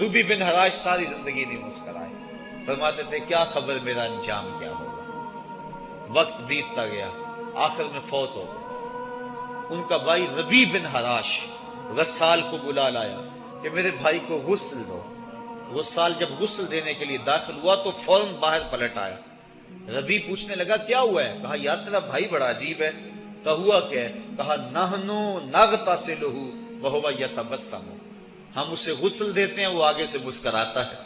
روبی بن حراش ساری زندگی نہیں مسکرائے، فرماتے تھے کیا خبر میرا انجام کیا ہوگا۔ وقت بیتتا گیا، آخر میں فوت ہو گئے۔ ان کا بھائی ربی بن حراش غسال کو بلا لایا کہ میرے بھائی کو غسل دو۔ غسال جب غسل دینے کے لیے داخل ہوا تو فوراً باہر پلٹ آیا۔ ربی پوچھنے لگا کیا ہوا ہے؟ کہا یار تیرا بھائی بڑا عجیب ہے۔ کہا ہوا کیا ہے؟ کہا نحنو نغتسلہ وہو یتبسم، ہم اسے غسل دیتے ہیں وہ آگے سے مسکراتا ہے۔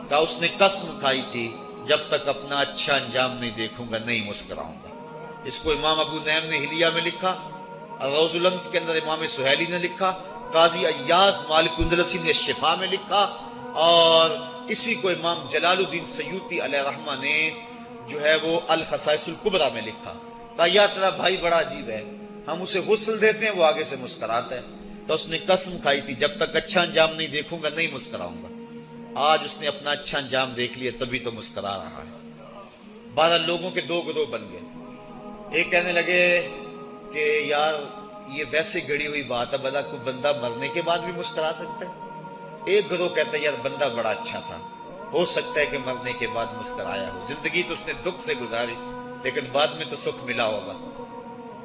کہا اس نے قسم کھائی تھی جب تک اپنا اچھا انجام نہیں دیکھوں گا نہیں مسکراؤں گا۔ اس کو امام ابو نعیم نے حلیہ میں لکھا، روز الانف کے اندر امام سہیلی نے لکھا، قاضی ایاز مالک اندلسی نے شفا میں لکھا، اور اسی کو امام جلال الدین سیوطی علیہ رحمہ نے جو ہے وہ الخصائص الکبریٰ میں لکھا۔ کہا یا تیرا بھائی بڑا عجیب ہے، ہم اسے غسل دیتے ہیں وہ آگے سے مسکراتا ہے۔ تو اس نے قسم کھائی تھی جب تک اچھا انجام نہیں دیکھوں گا نہیں مسکراؤں گا۔ آج اس نے اپنا اچھا انجام دیکھ لیا تبھی تو مسکرا رہا ہے۔ 12 لوگوں کے 2 گروہ بن گئے۔ ایک کہنے لگے کہ یار یہ ویسے گڑی ہوئی بات ہے، بھلا کوئی بندہ مرنے کے بعد بھی مسکرا سکتا ہے۔ ایک گروہ کہتا ہے یار بندہ بڑا اچھا تھا، ہو سکتا ہے کہ مرنے کے بعد مسکرایا ہو، زندگی تو اس نے دکھ سے گزاری لیکن بعد میں تو سکھ ملا ہوگا۔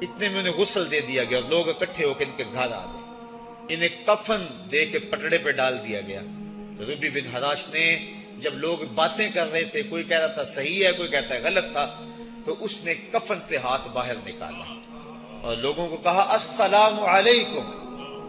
اتنے میں انہیں غسل دے دیا گیا اور لوگ اکٹھے ہو کے ان کے گھر آ گئے۔ انہیں کفن دے کے پٹڑے پہ ڈال دیا گیا۔ ربی بن حراش نے جب لوگ باتیں کر رہے تھے، کوئی کہہ رہا تھا صحیح ہے کوئی کہتا ہے غلط تھا، تو اس نے کفن سے ہاتھ باہر نکالا اور لوگوں کو کہا السلام علیکم۔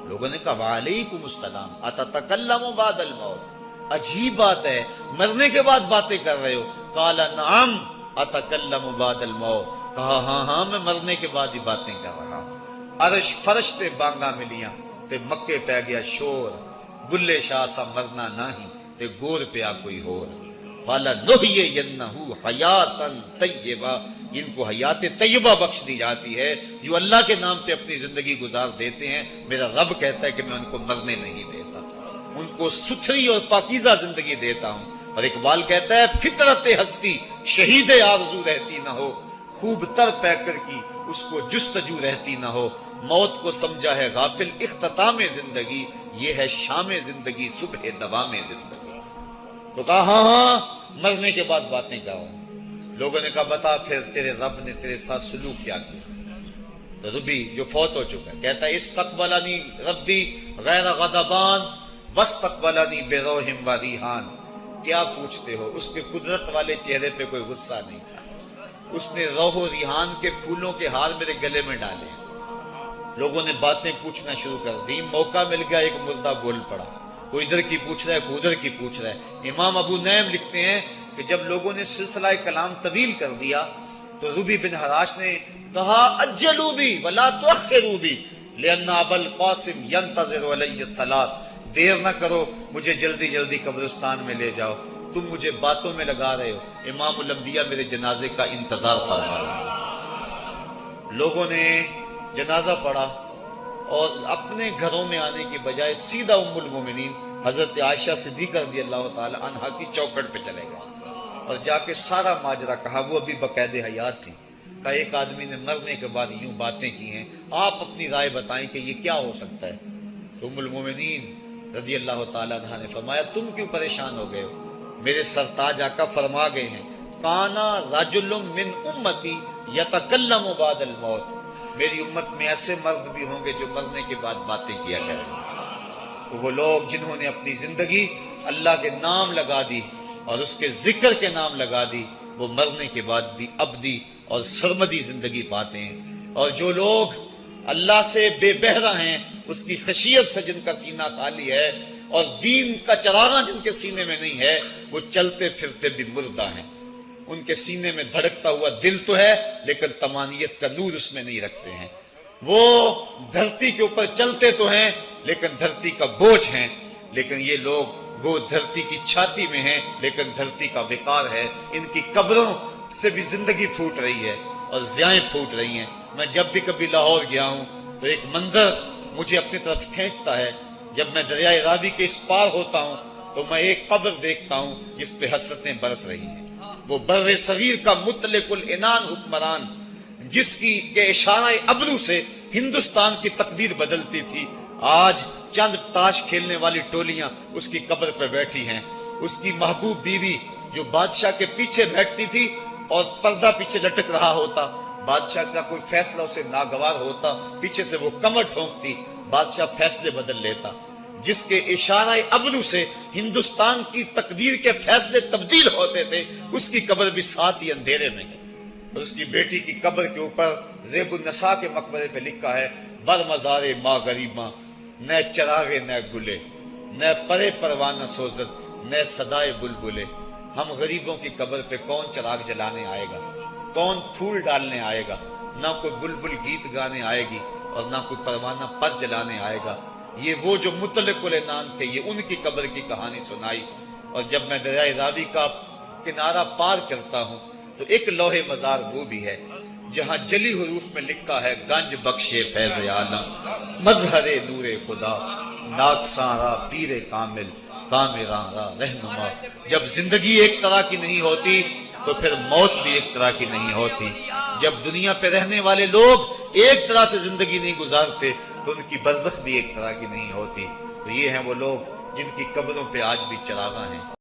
لوگوں نے کہا وعلیکم السلام، اتتکلم بعد الموت، عجیب بات ہے مرنے کے بعد باتیں کر رہے ہو۔ قال نعم اتکلم بعد الموت، کہا ہاں ہاں میں مرنے کے بعد ہی باتیں کر رہا ہوں۔ عرش فرش تے بانگا ملیاں تے مکے پہ گیا شور، بلے شاہ سا مرنا نہیں تے گور پہ آ کوئی ہور۔ فَلَنُحْيِيَنَّهُ حَيَاتًا طَيِّبَةً، ان کو حیات طیبہ بخش دی جاتی ہے جو اللہ کے نام پہ اپنی زندگی گزار دیتے ہیں۔ میرا رب کہتا ہے کہ میں ان کو مرنے نہیں دیتا، ان کو ستھری اور پاکیزہ زندگی دیتا ہوں۔ اور اقبال کہتا ہے فطرت ہستی شہید آرزو رہتی نہ ہو، خوب تر پیکر کی اس کو جستجو رہتی نہ ہو، موت کو سمجھا ہے غافل اختتام زندگی، یہ ہے شام زندگی صبح دوام زندگی۔ تو کہا ہاں ہاں مرنے کے بعد باتیں کروں۔ لوگوں نے کہا بتا پھر تیرے رب نے تیرے ساتھ سلوک کیا کیا؟ تو ربی جو فوت ہو چکا ہے کہتا ہے استقبلنی ربی غیر غضبان واستقبلنی بروح و ریحان۔ کیا پوچھتے ہو، اس کے قدرت والے چہرے پہ کوئی غصہ نہیں تھا، اس نے روح و ریحان کے پھولوں کے ہار میرے گلے میں ڈالے۔ لوگوں نے باتیں پوچھنا شروع کر دی، موقع مل گیا ایک مردہ بول پڑا، کوئی ادھر کی پوچھ رہا ہے کوئی ادھر کی پوچھ رہا ہے۔ امام ابو نعیم لکھتے ہیں کہ جب لوگوں نے سلسلہ کلام طویل کر دیا تو ربی بن حراش نے کہا اجلوا بی ولا تؤخروا بی لان ابا القاسم ينتظر علی الصلاۃ، دیر نہ کرو مجھے جلدی جلدی قبرستان میں لے جاؤ، تم مجھے باتوں میں لگا رہے ہو، امام الانبیاء میرے جنازے کا انتظار فرما رہے ہیں۔ لوگوں نے جنازہ پڑھا اور اپنے گھروں میں آنے کی بجائے سیدھا ام المومنین حضرت عائشہ صدیقہ رضی اللہ تعالی عنہا کی چوکھٹ پہ چلے گئے اور جا کے سارا ماجرا کہا۔ وہ ابھی باقاعد حیات تھی۔ کہا ایک آدمی نے مرنے کے بعد یوں باتیں کی ہیں، آپ اپنی رائے بتائیں کہ یہ کیا ہو سکتا ہے؟ تو ام المومنین رضی اللہ تعالی عنہا نے فرمایا تم کیوں پریشان ہو گئے ہو؟ میرے سرتاج آقا فرما گئے ہیں کانا رجل من امتی یتکلم بعد الموت، میری امت میں ایسے مرد بھی ہوں گے جو مرنے کے بعد باتیں کیا کریں گے۔ وہ لوگ جنہوں نے اپنی زندگی اللہ کے نام لگا دی اور اس کے ذکر کے نام لگا دی، وہ مرنے کے بعد بھی ابدی اور سرمدی زندگی پاتے ہیں۔ اور جو لوگ اللہ سے بے بہرہ ہیں، اس کی خشیت سے جن کا سینہ خالی ہے اور دین کا چراغاں جن کے سینے میں نہیں ہے، وہ چلتے پھرتے بھی مردہ ہیں۔ ان کے سینے میں دھڑکتا ہوا دل تو ہے لیکن تمانیت کا نور اس میں نہیں رکھتے ہیں۔ وہ دھرتی کے اوپر چلتے تو ہیں لیکن دھرتی کا بوجھ ہیں، لیکن یہ لوگ وہ دھرتی کی چھاتی میں ہیں لیکن دھرتی کا وقار ہے۔ ان کی قبروں سے بھی زندگی پھوٹ رہی ہے اور ضیائیں پھوٹ رہی ہیں۔ میں جب بھی کبھی لاہور گیا ہوں تو ایک منظر مجھے اپنی طرف کھینچتا ہے، جب میں دریائے راوی کے اس پار ہوتا ہوں تو میں ایک قبر دیکھتا ہوں جس پہ حسرتیں برس رہی ہیں۔ وہ بر صغیر کا مطلق العنان حکمران جس کی کے اشارہ ابرو سے ہندوستان کی تقدیر بدلتی تھی، آج چند تاش کھیلنے والی ٹولیاں اس کی قبر پہ بیٹھی ہیں. اس کی محبوب بیوی جو بادشاہ کے پیچھے بیٹھتی تھی اور پردہ پیچھے لٹک رہا ہوتا، بادشاہ کا کوئی فیصلہ اسے ناگوار ہوتا، پیچھے سے وہ کمر ٹھونکتی، بادشاہ فیصلے بدل لیتا. جس کے اشارہ ابرو سے ہندوستان کی تقدیر کے فیصلے تبدیل ہوتے تھے، اس کی قبر بھی ساتھ ہی اندھیرے میں ہے. اور اس کی بیٹی کی قبر کے اوپر زیب النساء کے مقبرے پہ لکھا ہے: بر مزار ماں غریباں، نہ چراغے نہ گلے، نہ پرے پروانہ سوزد، نہ صدائے بلبلے. ہم غریبوں کی قبر پہ کون چراغ جلانے آئے گا، کون پھول ڈالنے آئے گا؟ نہ کوئی بلبل گیت گانے آئے گی اور نہ کوئی پروانہ پر جلانے آئے گا. یہ وہ جو مطلق العنان تھے، یہ ان کی قبر کی کہانی سنائی. اور جب میں دریائے راوی کا کنارہ پار کرتا ہوں تو ایک لوح مزار وہ بھی ہے جہاں جلی حروف میں لکھا ہے: گنج بخشے فیض عالم، مظہر نور خدا، ناکساں پیر کامل، کامراں را رہنما. جب زندگی ایک طرح کی نہیں ہوتی تو پھر موت بھی ایک طرح کی نہیں ہوتی. جب دنیا پہ رہنے والے لوگ ایک طرح سے زندگی نہیں گزارتے تو ان کی برزخ بھی ایک طرح کی نہیں ہوتی. تو یہ ہیں وہ لوگ جن کی قبروں پہ آج بھی چراغاں ہیں.